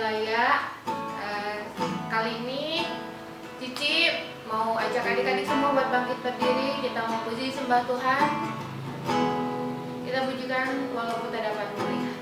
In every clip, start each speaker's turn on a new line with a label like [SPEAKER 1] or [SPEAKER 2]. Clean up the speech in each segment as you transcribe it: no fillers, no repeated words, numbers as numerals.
[SPEAKER 1] Laya. Kali ini Cici mau ajak adik-adik semua buat bangkit berdiri. Kita mau puji sembah Tuhan. Kita pujikan walaupun tak dapat melihat.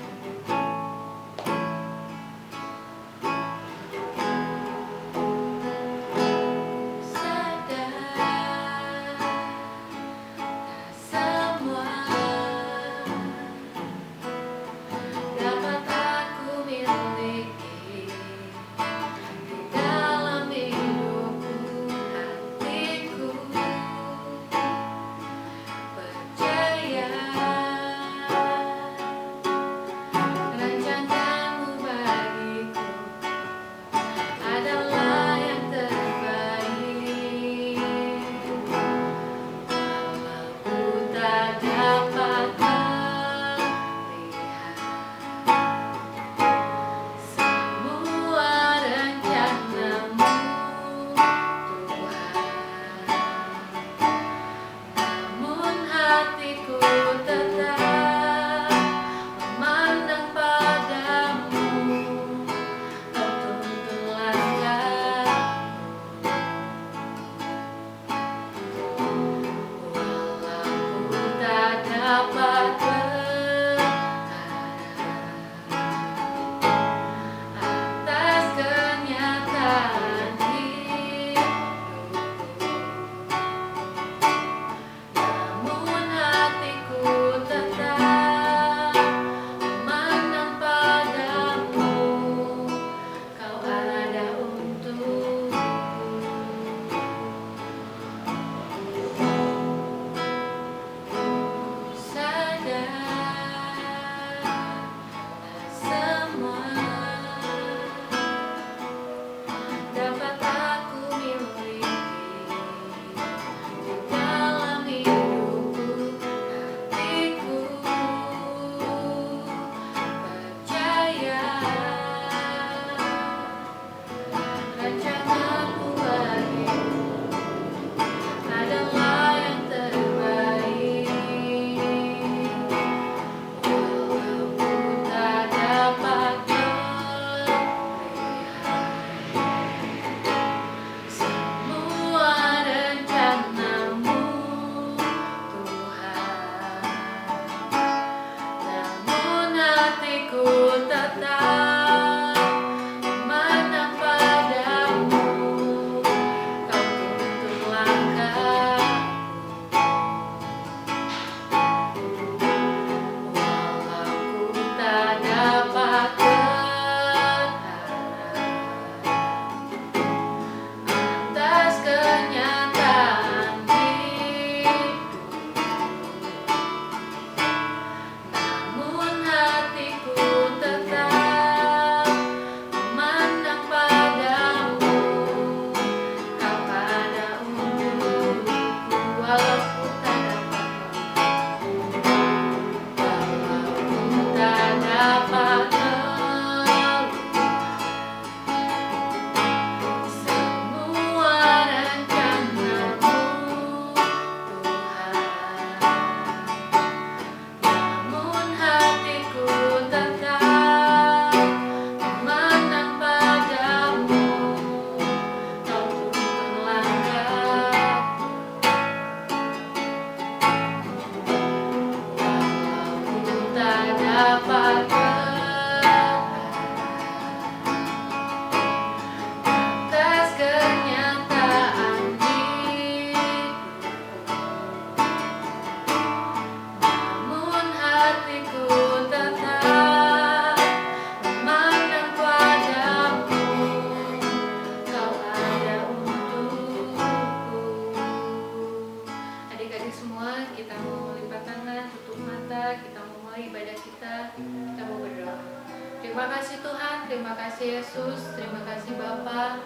[SPEAKER 2] Terima kasih Tuhan, terima kasih Yesus, terima kasih Bapa.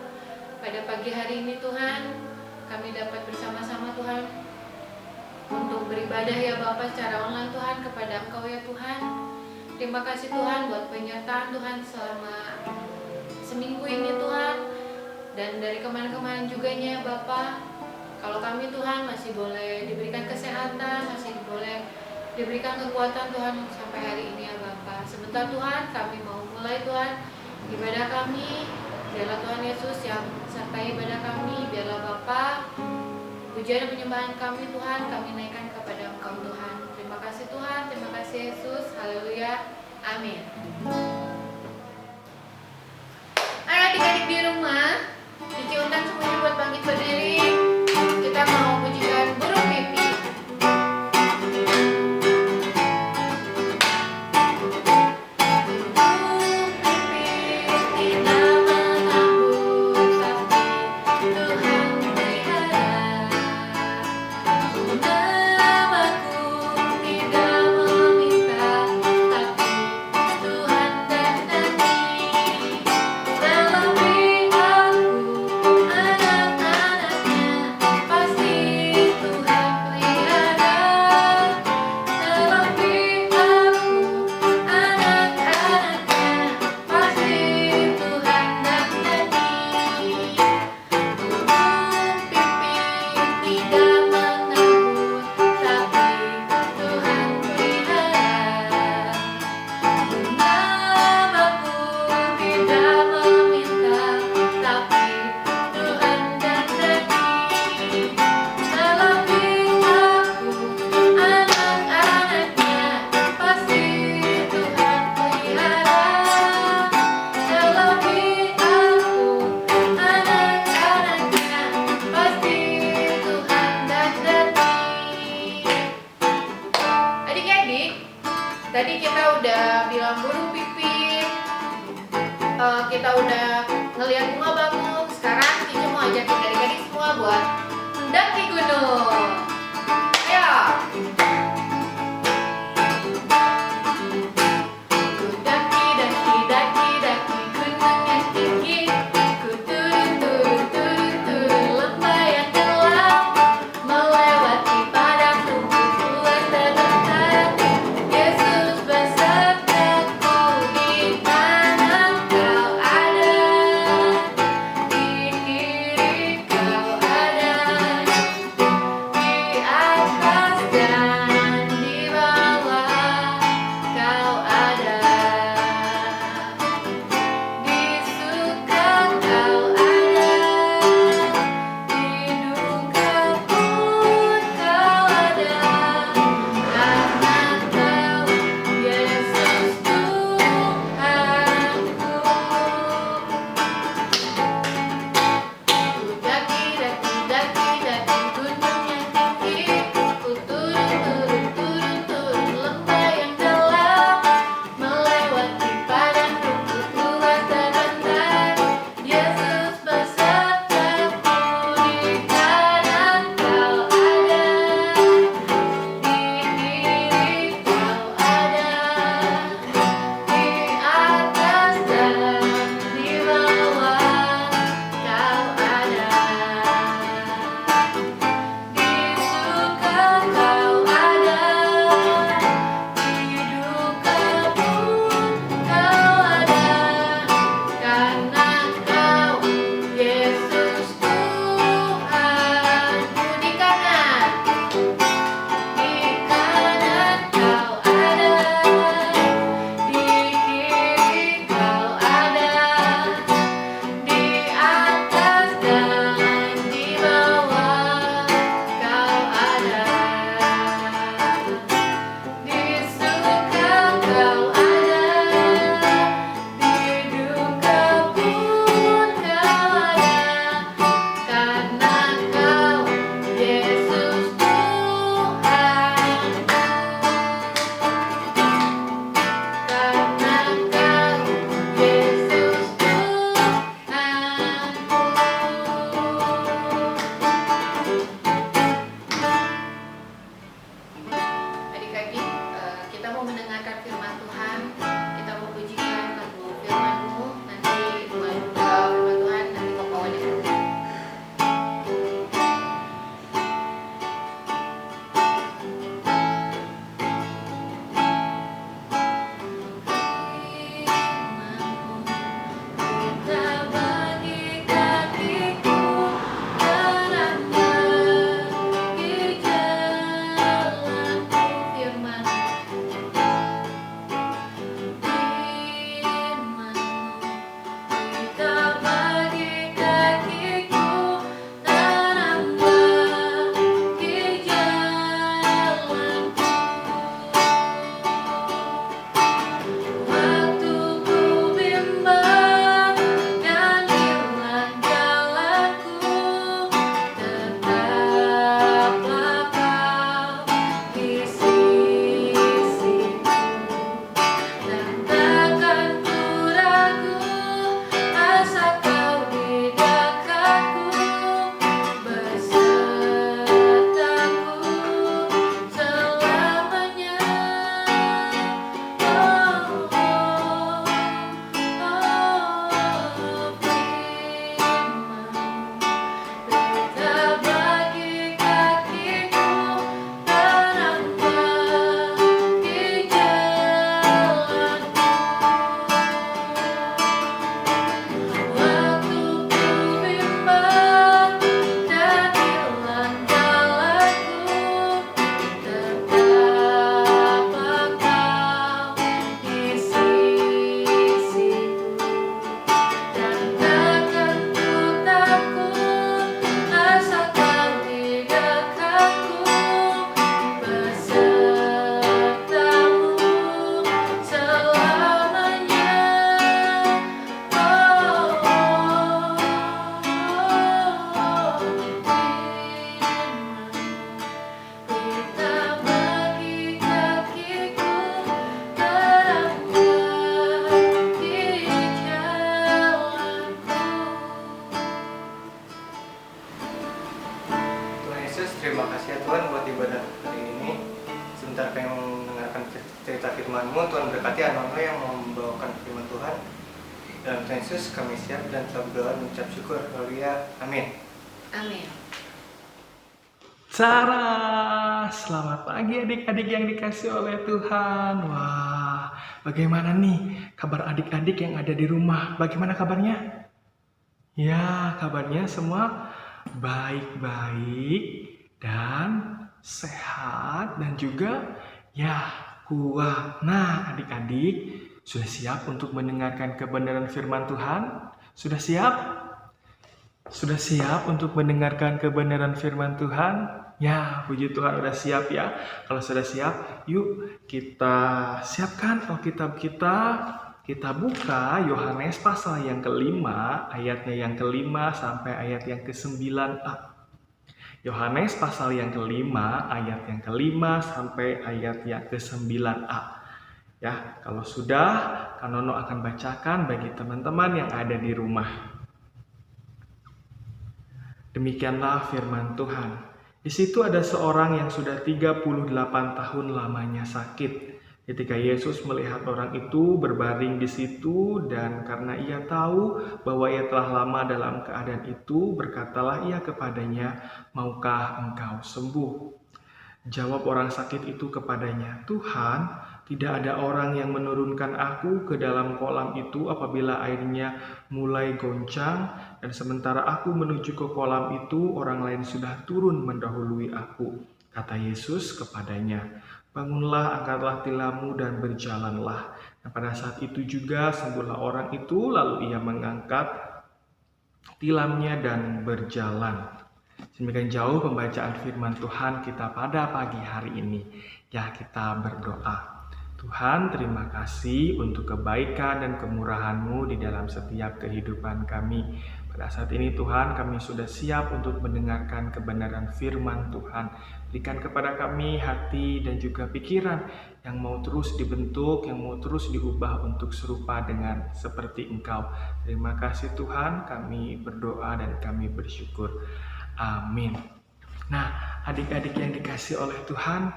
[SPEAKER 2] Pada pagi hari ini Tuhan, kami dapat bersama-sama Tuhan untuk beribadah ya Bapa secara online Tuhan kepada Engkau ya Tuhan. Terima kasih Tuhan buat penyertaan Tuhan selama seminggu ini Tuhan. Dan dari kemarin-kemarin juga ya Bapa. Kalau kami Tuhan masih boleh diberikan kesehatan, masih boleh diberikan kekuatan Tuhan sampai hari ini ya Bapa. Sebentar Tuhan kami mau mulai Tuhan ibadah kami. Biarlah Tuhan Yesus yang sertai ibadah kami. Biarlah Bapa, pujian dan penyembahan kami Tuhan, kami naikkan kepada Engkau Tuhan. Terima kasih Tuhan, terima kasih Yesus. Haleluya. Amin. Adik-adik di rumah, Cici undang semuanya buat bangkit berdiri. Kita mau pujikan burung mimpi. Tadi kita udah bilang burung pipit, kita udah ngeliat bunga bakung. Sekarang Cici mau ajakin adik-adik semua buat mendaki gunung. Ayo! Daki, daki, daki, daki gunung yang tinggi. Ku turun, turun, turun, turun lembah yang gelap, melewati padang rumput luas dan tertati. Yesus besertaku di mana kau ada, di kiri kau ada.
[SPEAKER 3] Terima kasih ya Tuhan buat ibadah hari ini. Sebentar kami mendengarkan cerita firman-Mu. Tuhan berkati anak-anak yang membawakan firman Tuhan. Dalam Tuhan Yesus kami siap dan telah berdoa dan mengucap syukur. Haleluya. Amin.
[SPEAKER 1] Amin.
[SPEAKER 4] Sarah, selamat pagi adik-adik yang dikasih oleh Tuhan. Wah, bagaimana nih kabar adik-adik yang ada di rumah? Bagaimana kabarnya? Ya, kabarnya semua baik-baik dan sehat dan juga ya kuat. Nah, adik-adik sudah siap untuk mendengarkan kebenaran firman Tuhan? Sudah siap? Sudah siap untuk mendengarkan kebenaran firman Tuhan? Ya, puji Tuhan udah siap ya. Kalau sudah siap, yuk kita siapkan Alkitab kita. Kita buka Yohanes pasal yang kelima, ayatnya yang kelima sampai ayat yang ke-9a. Yohanes pasal yang kelima, ayat yang kelima sampai ayat yang ke-9a. Ya, kalau sudah, Kanono akan bacakan bagi teman-teman yang ada di rumah. Demikianlah firman Tuhan. Di situ ada seorang yang sudah 38 tahun lamanya sakit. Ketika Yesus melihat orang itu berbaring di situ dan karena ia tahu bahwa ia telah lama dalam keadaan itu, berkatalah ia kepadanya, "Maukah engkau sembuh?" Jawab orang sakit itu kepadanya, "Tuhan, tidak ada orang yang menurunkan aku ke dalam kolam itu apabila airnya mulai goncang, dan sementara aku menuju ke kolam itu, orang lain sudah turun mendahului aku." Kata Yesus kepadanya, "Bangunlah, angkatlah tilammu dan berjalanlah." Dan pada saat itu juga sembuhlah orang itu, lalu ia mengangkat tilamnya dan berjalan. Demikian jauh pembacaan firman Tuhan kita pada pagi hari ini. Ya, kita berdoa. Tuhan, terima kasih untuk kebaikan dan kemurahan-Mu di dalam setiap kehidupan kami. Pada saat ini Tuhan, kami sudah siap untuk mendengarkan kebenaran firman Tuhan. Berikan kepada kami hati dan juga pikiran yang mau terus dibentuk, yang mau terus diubah untuk serupa dengan seperti Engkau. Terima kasih Tuhan, kami berdoa dan kami bersyukur. Amin. Nah, adik-adik yang dikasih oleh Tuhan,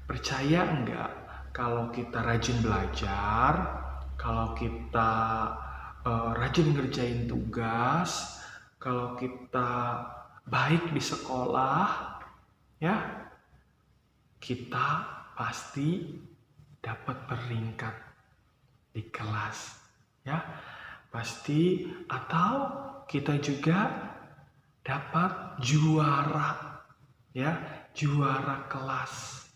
[SPEAKER 4] percaya enggak kalau kita rajin belajar, kalau kita rajin ngerjain tugas, kalau kita baik di sekolah, ya, kita pasti dapat peringkat di kelas, ya, pasti, atau kita juga dapat juara, ya, juara kelas.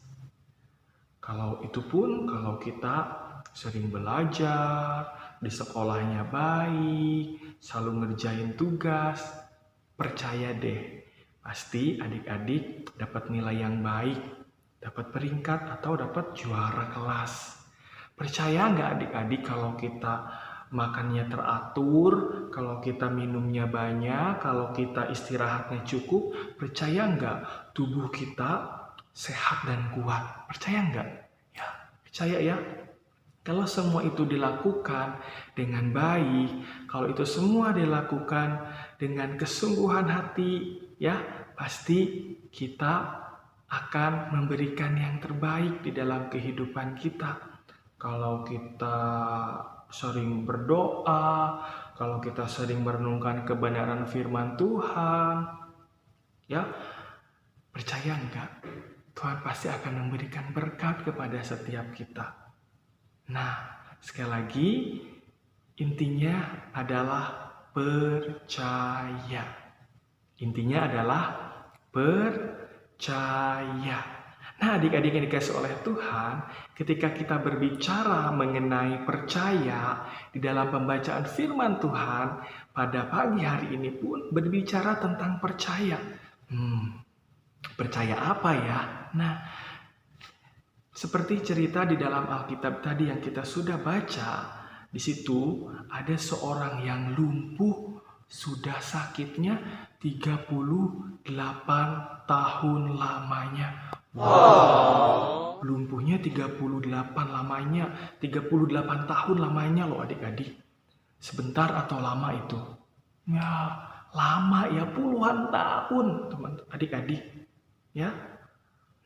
[SPEAKER 4] Kalau itu pun kalau kita sering belajar, di sekolahnya baik, selalu ngerjain tugas, percaya deh, pasti adik-adik dapat nilai yang baik, dapat peringkat atau dapat juara kelas. Percaya nggak adik-adik kalau kita makannya teratur, kalau kita minumnya banyak, kalau kita istirahatnya cukup, percaya nggak tubuh kita sehat dan kuat? Percaya nggak? Ya, percaya ya. Kalau semua itu dilakukan dengan baik, kalau itu semua dilakukan dengan kesungguhan hati, ya, pasti kita akan memberikan yang terbaik di dalam kehidupan kita. Kalau kita sering berdoa, kalau kita sering merenungkan kebenaran firman Tuhan, ya, percaya enggak? Tuhan pasti akan memberikan berkat kepada setiap kita. Nah, sekali lagi, intinya adalah percaya. Intinya adalah percaya. Nah, adik-adik yang dikasih oleh Tuhan, ketika kita berbicara mengenai percaya di dalam pembacaan firman Tuhan, pada pagi hari ini pun berbicara tentang percaya. Percaya apa ya? Nah, seperti cerita di dalam Alkitab tadi yang kita sudah baca, di situ ada seorang yang lumpuh, sudah sakitnya 38 tahun lamanya. Wow. Lumpuhnya 38 lamanya, 38 tahun lamanya loh adik-adik. Sebentar atau lama itu? Ya, lama ya, puluhan tahun teman adik-adik. Ya.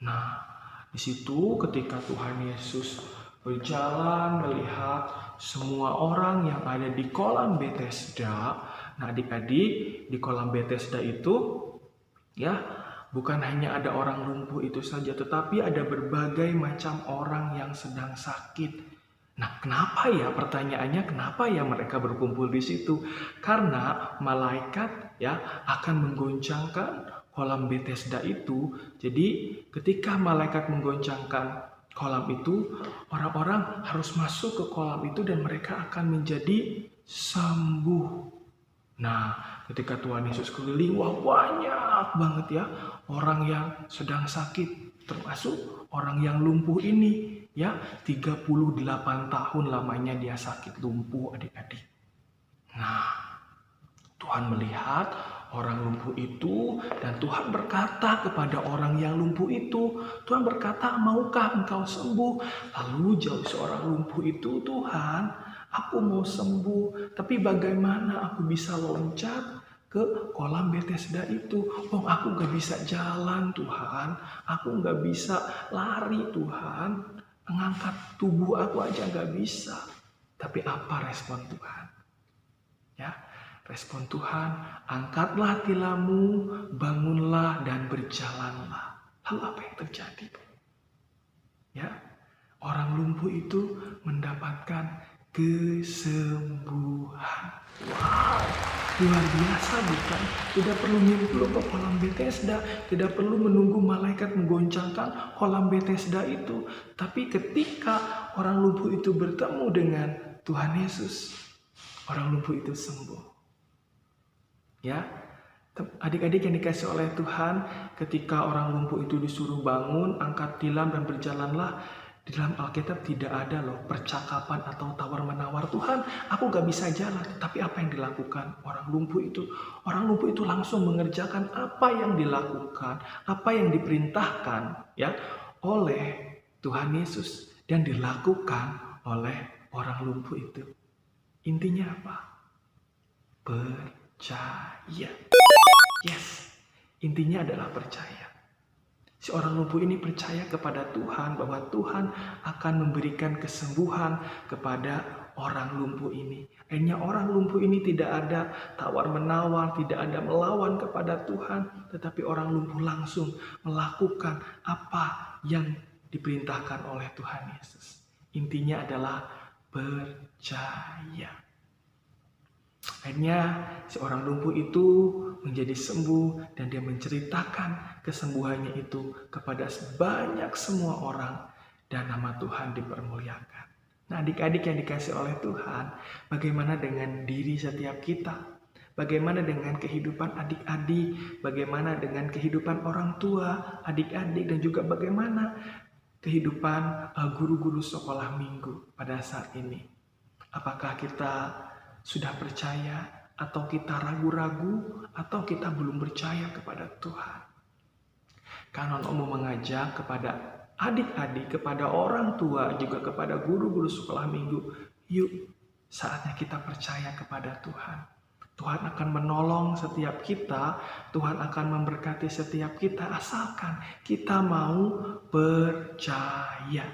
[SPEAKER 4] Nah, di situ ketika Tuhan Yesus berjalan melihat semua orang yang ada di kolam Bethesda. Nah, adik-adik, di kolam Bethesda itu ya, bukan hanya ada orang lumpuh itu saja, tetapi ada berbagai macam orang yang sedang sakit. Nah, kenapa ya? Pertanyaannya, kenapa ya mereka berkumpul di situ? Karena malaikat ya akan menggoncangkan kolam Bethesda itu. Jadi, ketika malaikat menggoncangkan kolam itu, orang-orang harus masuk ke kolam itu dan mereka akan menjadi sembuh. Nah, ketika Tuhan Yesus keliling, wah banyak banget ya orang yang sedang sakit, termasuk orang yang lumpuh ini. Ya, 38 tahun lamanya dia sakit lumpuh, adik-adik. Nah, Tuhan melihat orang lumpuh itu dan Tuhan berkata kepada orang yang lumpuh itu, Tuhan berkata, maukah engkau sembuh? Lalu jawab seorang lumpuh itu, Tuhan, aku mau sembuh, tapi bagaimana aku bisa loncat ke kolam Bethesda itu? Oh, aku gak bisa jalan, Tuhan. Aku gak bisa lari, Tuhan. Mengangkat tubuh aku aja gak bisa. Tapi apa respon Tuhan? Ya, respon Tuhan, angkatlah tilammu, bangunlah dan berjalanlah. Lalu apa yang terjadi? Ya, orang lumpuh itu mendapatkan kesembuhan. Wow, luar biasa bukan? Tidak perlu nyemplung ke kolam Bethesda, tidak perlu menunggu malaikat menggoncangkan kolam Bethesda itu. Tapi ketika orang lumpuh itu bertemu dengan Tuhan Yesus, orang lumpuh itu sembuh. Ya, adik-adik yang dikasih oleh Tuhan, ketika orang lumpuh itu disuruh bangun, angkat tilam dan berjalanlah, di dalam Alkitab tidak ada loh percakapan atau tawar-menawar, Tuhan aku gak bisa jalan. Tapi apa yang dilakukan orang lumpuh itu? Orang lumpuh itu langsung mengerjakan apa yang dilakukan, apa yang diperintahkan ya oleh Tuhan Yesus dan dilakukan oleh orang lumpuh itu. Intinya apa? Percaya. Yes, intinya adalah percaya. Si orang lumpuh ini percaya kepada Tuhan bahwa Tuhan akan memberikan kesembuhan kepada orang lumpuh ini. Akhirnya orang lumpuh ini tidak ada tawar-menawar, tidak ada melawan kepada Tuhan, tetapi orang lumpuh langsung melakukan apa yang diperintahkan oleh Tuhan Yesus. Intinya adalah percaya. Akhirnya seorang lumpuh itu menjadi sembuh dan dia menceritakan kesembuhannya itu kepada banyak semua orang dan nama Tuhan dipermuliakan. Nah, adik-adik yang dikasih oleh Tuhan, bagaimana dengan diri setiap kita? Bagaimana dengan kehidupan adik-adik? Bagaimana dengan kehidupan orang tua, adik-adik, dan juga bagaimana kehidupan guru-guru sekolah minggu pada saat ini? Apakah kita sudah percaya atau kita ragu-ragu atau kita belum percaya kepada Tuhan? Kanon mau mengajak kepada adik-adik, kepada orang tua, juga kepada guru-guru sekolah minggu, yuk saatnya kita percaya kepada Tuhan. Tuhan akan menolong setiap kita, Tuhan akan memberkati setiap kita asalkan kita mau percaya.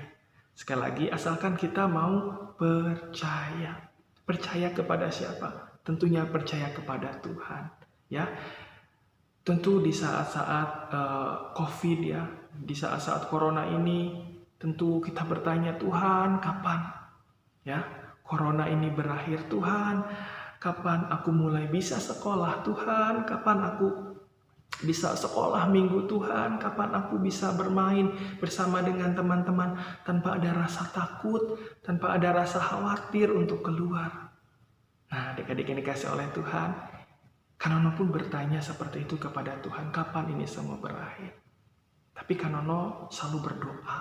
[SPEAKER 4] Sekali lagi, asalkan kita mau percaya. Percaya kepada siapa? Tentunya percaya kepada Tuhan. Ya, tentu di saat-saat COVID ya, di saat-saat Corona ini, tentu kita bertanya, Tuhan, kapan ya Corona ini berakhir? Tuhan, kapan aku mulai bisa sekolah? Tuhan, kapan aku bisa sekolah minggu? Tuhan, kapan aku bisa bermain bersama dengan teman-teman tanpa ada rasa takut, tanpa ada rasa khawatir untuk keluar? Nah, adik-adik yang dikasih oleh Tuhan, Kanono pun bertanya seperti itu kepada Tuhan, kapan ini semua berakhir? Tapi Kanono selalu berdoa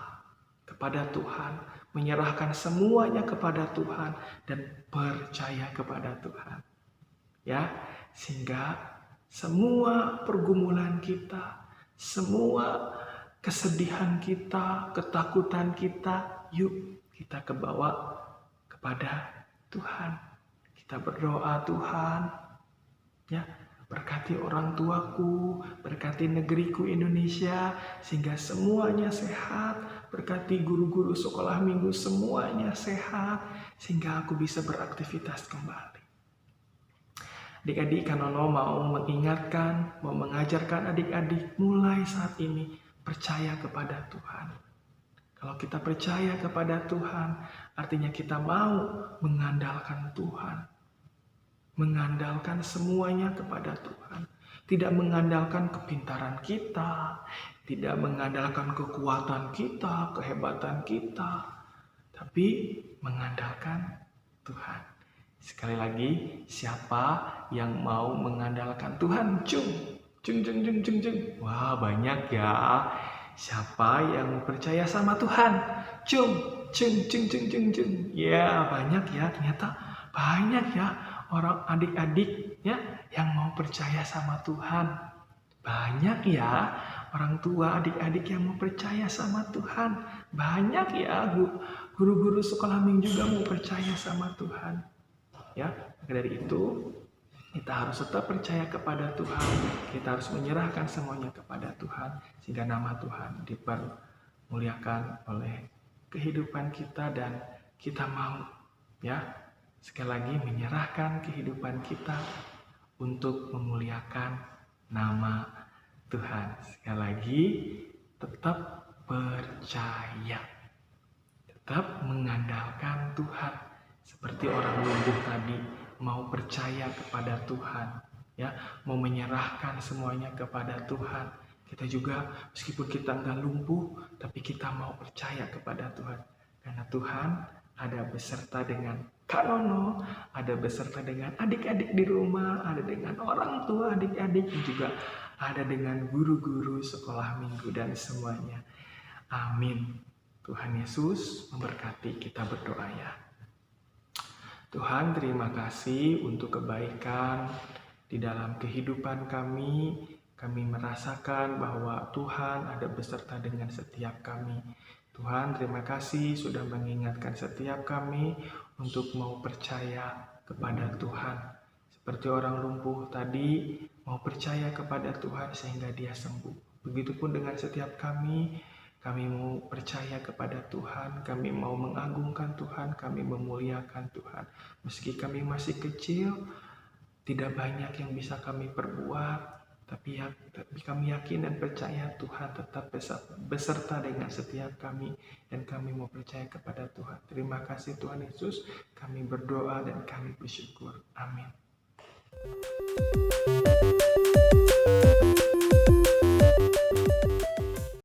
[SPEAKER 4] kepada Tuhan, menyerahkan semuanya kepada Tuhan dan percaya kepada Tuhan. Ya, sehingga semua pergumulan kita, semua kesedihan kita, ketakutan kita, yuk kita kebawa kepada Tuhan. Kita berdoa, Tuhan, ya, Berkati orang tuaku, berkati negeriku Indonesia, sehingga semuanya sehat. Berkati guru-guru sekolah minggu semuanya sehat, sehingga aku bisa beraktivitas kembali. Adik-adik, Kanono mau mengingatkan, mau mengajarkan adik-adik mulai saat ini percaya kepada Tuhan. Kalau kita percaya kepada Tuhan, artinya kita mau mengandalkan Tuhan. Mengandalkan semuanya kepada Tuhan. Tidak mengandalkan kepintaran kita, tidak mengandalkan kekuatan kita, kehebatan kita, tapi mengandalkan Tuhan. Sekali lagi, siapa yang mau mengandalkan Tuhan? Cung. Wah, banyak ya. Siapa yang percaya sama Tuhan? Cung. Ya, banyak ya. Ternyata banyak ya orang adik-adik ya yang mau percaya sama Tuhan. Banyak ya orang tua adik-adik yang mau percaya sama Tuhan. Banyak ya guru-guru sekolah minggu juga mau percaya sama Tuhan. Ya, maka dari itu kita harus tetap percaya kepada Tuhan. Kita harus menyerahkan semuanya kepada Tuhan sehingga nama Tuhan dipermuliakan oleh kehidupan kita dan kita mau ya sekali lagi menyerahkan kehidupan kita untuk memuliakan nama Tuhan. Sekali lagi tetap percaya. Tetap mengandalkan Tuhan. Seperti orang lumpuh tadi mau percaya kepada Tuhan, ya, mau menyerahkan semuanya kepada Tuhan. Kita juga meskipun kita enggak lumpuh, tapi kita mau percaya kepada Tuhan. Karena Tuhan ada beserta dengan Kanono, ada beserta dengan adik-adik di rumah, ada dengan orang tua adik-adik, dan juga ada dengan guru-guru sekolah minggu dan semuanya. Amin. Tuhan Yesus memberkati. Kita berdoa ya. Tuhan, terima kasih untuk kebaikan di dalam kehidupan kami. Kami merasakan bahwa Tuhan ada beserta dengan setiap kami. Tuhan, terima kasih sudah mengingatkan setiap kami untuk mau percaya kepada Tuhan. Seperti orang lumpuh tadi, mau percaya kepada Tuhan sehingga dia sembuh. Begitupun dengan setiap kami mau percaya kepada Tuhan, kami mau mengagungkan Tuhan, kami memuliakan Tuhan. Meski kami masih kecil, tidak banyak yang bisa kami perbuat, tapi kami yakin dan percaya Tuhan tetap beserta dengan setiap kami, dan kami mau percaya kepada Tuhan. Terima kasih Tuhan Yesus, kami berdoa dan kami bersyukur. Amin.